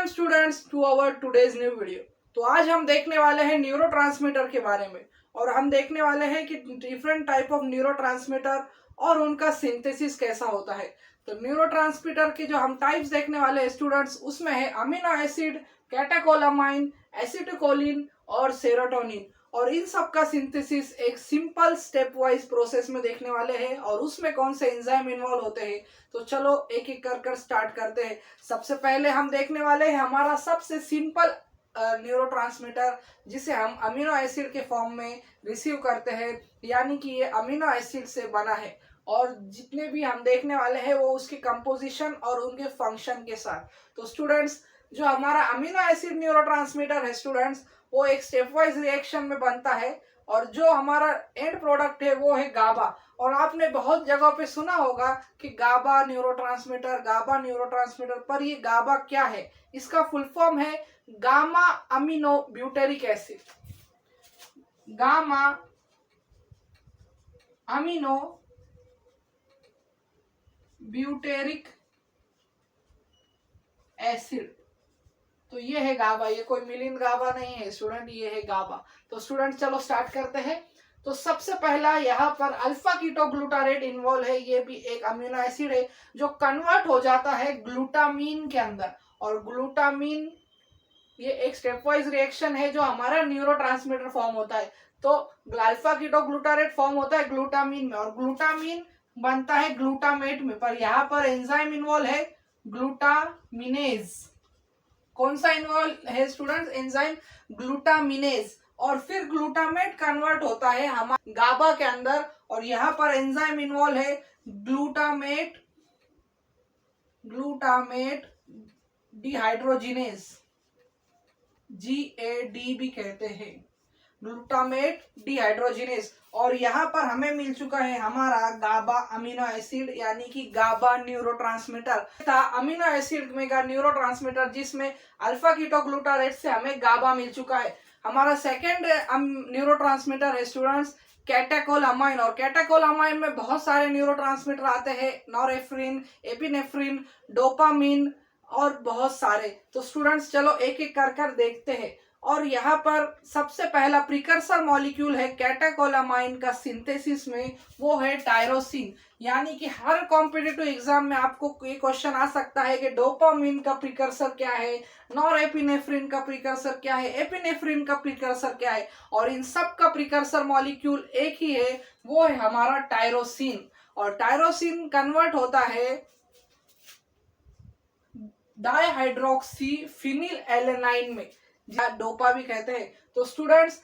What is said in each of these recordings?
Students to our today's new video. तो आज हम देखने वाले हैं न्यूरोट्रांसमीटर के बारे में और हम देखने वाले हैं कि डिफरेंट टाइप ऑफ न्यूरोट्रांसमीटर और उनका सिंथेसिस कैसा होता है। तो न्यूरोट्रांसमीटर के जो हम टाइप्स देखने वाले हैं स्टूडेंट्स, उसमें है अमीनो एसिड, कैटेकोलामाइन, एसिटिकोलिन और सेरोटोनिन। और इन सब का सिंथेसिस एक सिंपल स्टेप वाइज प्रोसेस में देखने वाले हैं और उसमें कौन से एंजाइम इन्वॉल्व होते हैं। तो चलो एक एक कर स्टार्ट करते हैं। सबसे पहले हम देखने वाले हैं हमारा सबसे सिंपल न्यूरोट्रांसमीटर, जिसे हम अमीनो एसिड के फॉर्म में रिसीव करते हैं, यानी कि ये अमीनो एसिड से बना है। और जितने भी हम देखने वाले हैं वो उसकी कंपोजिशन और उनके फंक्शन के साथ। तो स्टूडेंट्स, जो हमारा अमीनो एसिड न्यूरोट्रांसमीटर है स्टूडेंट्स, वो एक स्टेप वाइज रिएक्शन में बनता है और जो हमारा एंड प्रोडक्ट है वो है गाबा। और आपने बहुत जगह पे सुना होगा कि गाबा न्यूरोट्रांसमीटर, पर ये गाबा क्या है? इसका फुल फॉर्म है gamma amino butyric acid. Gamma amino butyric acid. तो ये है गाबा, ये कोई मिलिन गाबा नहीं है स्टूडेंट, ये है गाबा। तो स्टूडेंट चलो स्टार्ट करते हैं। तो सबसे पहला यहाँ पर अल्फा कीटोग्लूटारेट इन्वॉल्व है। ये भी एक अमीनो एसिड है जो कन्वर्ट हो जाता है ग्लूटामीन के अंदर। और ग्लूटामीन ये एक स्टेप वाइज रिएक्शन है जो हमारा न्यूरोट्रांसमीटर फॉर्म होता है। तो अल्फा कीटोग्लूटारेट फॉर्म होता है ग्लूटामीन में और ग्लूटामीन बनता है ग्लूटामेट में। पर यहाँ पर एंजाइम इन्वॉल्व है ग्लूटामिनेज। कौन सा इन्वॉल्व है स्टूडेंट्स? एंजाइम ग्लूटामिनेज। और फिर ग्लूटामेट कन्वर्ट होता है हमारे गाबा के अंदर और यहाँ पर एंजाइम इन्वॉल्व है ग्लूटामेट डिहाइड्रोजिनेज, GAD भी कहते हैं, ग्लूटामेट डिहाइड्रोजिनेज। और यहाँ पर हमें मिल चुका है हमारा गाबा अमीनो एसिड, यानी कि गाबा न्यूरोट्रांसमीटर था। अमीनो एसिड में का न्यूरोट्रांसमीटर जिसमें अल्फा कीटोग्लूटारेट से हमें गाबा मिल चुका है। हमारा सेकेंड न्यूरोट्रांसमीटर है स्टूडेंट्स कैटेकोलामाइन। और कैटेकोलामाइन में बहुत सारे न्यूरोट्रांसमीटर आते हैं, नॉरएफ्रिन, एपिनेफ्रिन, डोपामिन और बहुत सारे। तो स्टूडेंट्स चलो एक एक कर देखते हैं। और यहाँ पर सबसे पहला प्रिकर्सर मॉलिक्यूल है कैटेकोलामाइन का सिंथेसिस में, वो है टायरोसिन। यानी कि हर कॉम्पिटिटिव एग्जाम में आपको ये क्वेश्चन आ सकता है कि डोपामिन का प्रिकर्सर क्या है, नॉरएपिनेफ्रिन का प्रिकर्सर क्या है, एपिनेफ्रिन का प्रिकर्सर क्या है। और इन सब का प्रिकर्सर मॉलिक्यूल एक ही है, वो है हमारा टायरोसिन। और टायरोसिन कन्वर्ट होता है डाइहाइड्रोक्सी फिनिल एलेनाइन में, डोपा भी कहते हैं। तो स्टूडेंट्स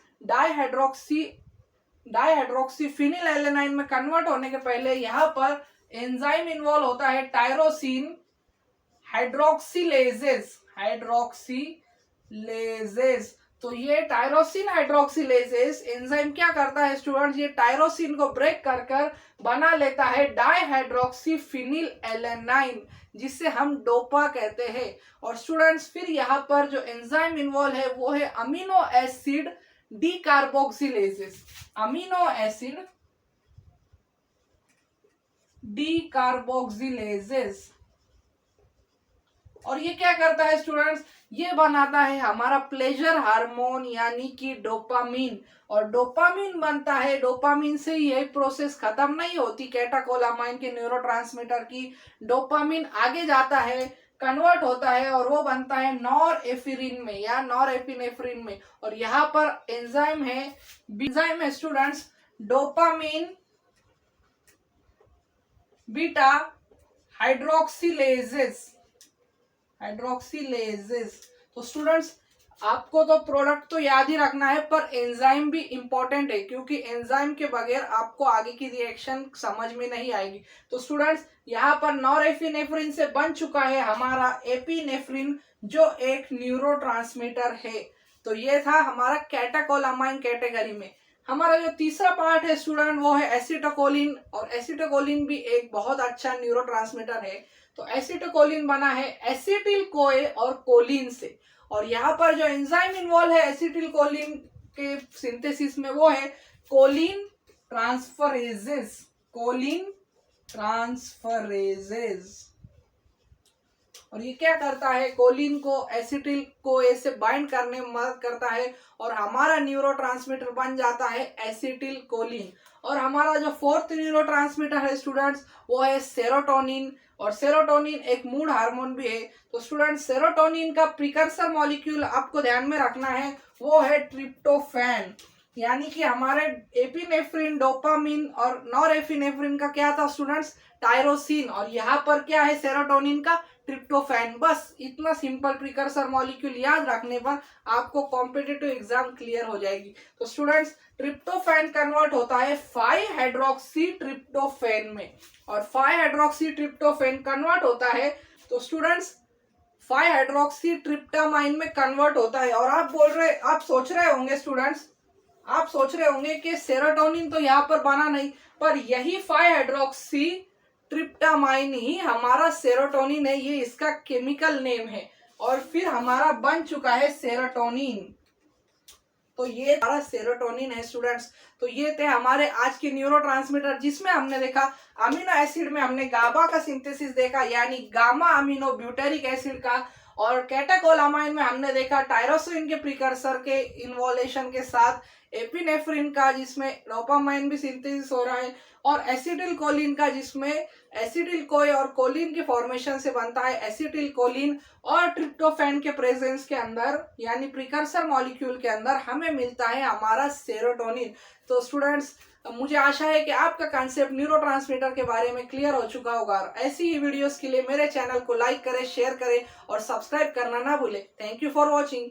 डाइहाइड्रोक्सी फिनिल एलेनाइन में कन्वर्ट होने के पहले यहाँ पर एंजाइम इन्वॉल्व होता है टायरोसिन हाइड्रोक्सीलेजेस। तो ये टायरोसिन हाइड्रोक्सीलेजेस एंजाइम क्या करता है स्टूडेंट्स? ये टायरोसिन को ब्रेक कर बना लेता है डाइहाइड्रोक्सी फिनिल एलेनाइन, जिससे हम डोपा कहते हैं। और स्टूडेंट्स फिर यहाँ पर जो एंजाइम इन्वॉल्व है वो है amino acid decarboxylases. Amino acid decarboxylases. और ये क्या करता है स्टूडेंट्स? ये बनाता है हमारा प्लेजर हार्मोन, यानी कि डोपामीन। और डोपामीन बनता है, डोपामीन से ये प्रोसेस खत्म नहीं होती कैटेकोलामाइन के न्यूरोट्रांसमीटर की। डोपामीन आगे जाता है, कन्वर्ट होता है और वो बनता है नॉरएपिनेफ्रिन में या नॉरएपिनेफ्रिन में। और यहाँ पर एंजाइम है स्टूडेंट्स डोपामीन बीटा हाइड्रोक्सीलेजेस। तो स्टूडेंट्स आपको तो प्रोडक्ट तो याद ही रखना है, पर एंजाइम भी इंपॉर्टेंट है, क्योंकि एंजाइम के बगैर आपको आगे की रिएक्शन समझ में नहीं आएगी। तो स्टूडेंट्स यहाँ पर नॉरएपिनेफ्रिन से बन चुका है हमारा एपिनेफ्रिन, जो एक न्यूरोट्रांसमीटर है। तो ये था हमारा कैटेकोलामाइन कैटेगरी में। हमारा जो तीसरा पार्ट है स्टूडेंट वो है एसिटाकोलिन। और एसिटाकोलिन भी एक बहुत अच्छा न्यूरोट्रांसमीटर है। तो एसिटाकोलिन बना है एसिटिल कोए और कोलिन से। और यहाँ पर जो एंजाइम इन्वॉल्व है एसिटिल कोलिन के सिंथेसिस में वो है कोलिन ट्रांसफरेजेस। और ये क्या करता है, कोलिन को एसिटिल को ए से बाइंड करने में मदद करता है और हमारा न्यूरोट्रांसमीटर बन जाता है एसिटिल कोलिन। और हमारा जो फोर्थ न्यूरोट्रांसमीटर है स्टूडेंट्स वो है सेरोटोनिन, और सेरोटोनिन एक मूड हार्मोन भी है। तो स्टूडेंट्स सेरोटोनिन का प्रिकर्सर मॉलिक्यूल आपको ध्यान में रखना है, वो है ट्रिप्टोफैन। यानी कि हमारे एपिनेफ्रिन, डोपामिन और नॉरएपिनेफ्रिन का क्या था स्टूडेंट्स, टायरोसिन, और यहाँ पर क्या है सेरोटोनिन का ट्रिप्टोफैन। बस इतना सिंपल प्रिकर्सर मॉलिक्यूल याद रखने पर आपको कॉम्पिटिटिव एग्जाम क्लियर हो जाएगी। तो स्टूडेंट्स ट्रिप्टोफैन कन्वर्ट होता है 5 हाइड्रोक्सी ट्रिप्टोफैन में, और 5 हाइड्रोक्सी ट्रिप्टोफैन कन्वर्ट होता है तो स्टूडेंट्स 5 हाइड्रोक्सी ट्रिप्टामाइन में कन्वर्ट होता है। और आप सोच रहे होंगे स्टूडेंट्स, आप सोच रहे होंगे कि सेरोटोनिन तो यहाँ पर बना नहीं, पर यही 5 हाइड्रोक्सी ट्रिप्टामाइन ही हमारा सेरोटोनिन है, ये इसका केमिकल नेम है, और फिर हमारा बन चुका है सेरोटोनिन। तो ये हमारा सेरोटोनिन है स्टूडेंट्स। तो ये थे हमारे आज के न्यूरोट्रांसमीटर, जिसमें हमने देखा अमीनो एसिड में हमने गाबा का सिंथेसिस देखा, यानी गामा अमीनो ब्यूटेरिक एसिड का, और कैटेकोलामाइन में हमने देखा टायरोसिन के प्रिकर्सर के इन्वोलेशन के साथ एपिनेफ्रिन का, जिसमें डोपामाइन भी सिंथेसिस हो रहा है, और एसिटिल कोलिन का, जिसमें एसिटिल कोई और कोलिन के फॉर्मेशन से बनता है एसिटिल कोलिन, और ट्रिप्टोफैन के प्रेजेंस के अंदर यानी प्रिकर्सर मॉलिक्यूल के अंदर हमें मिलता है हमारा सेरोटोनिन। तो स्टूडेंट्स मुझे आशा है कि आपका कॉन्सेप्ट न्यूरोट्रांसमीटर के बारे में क्लियर हो चुका होगा। ऐसी ही वीडियोस के लिए मेरे चैनल को लाइक करें, शेयर करें और सब्सक्राइब करना ना भूलें। Thank you for watching.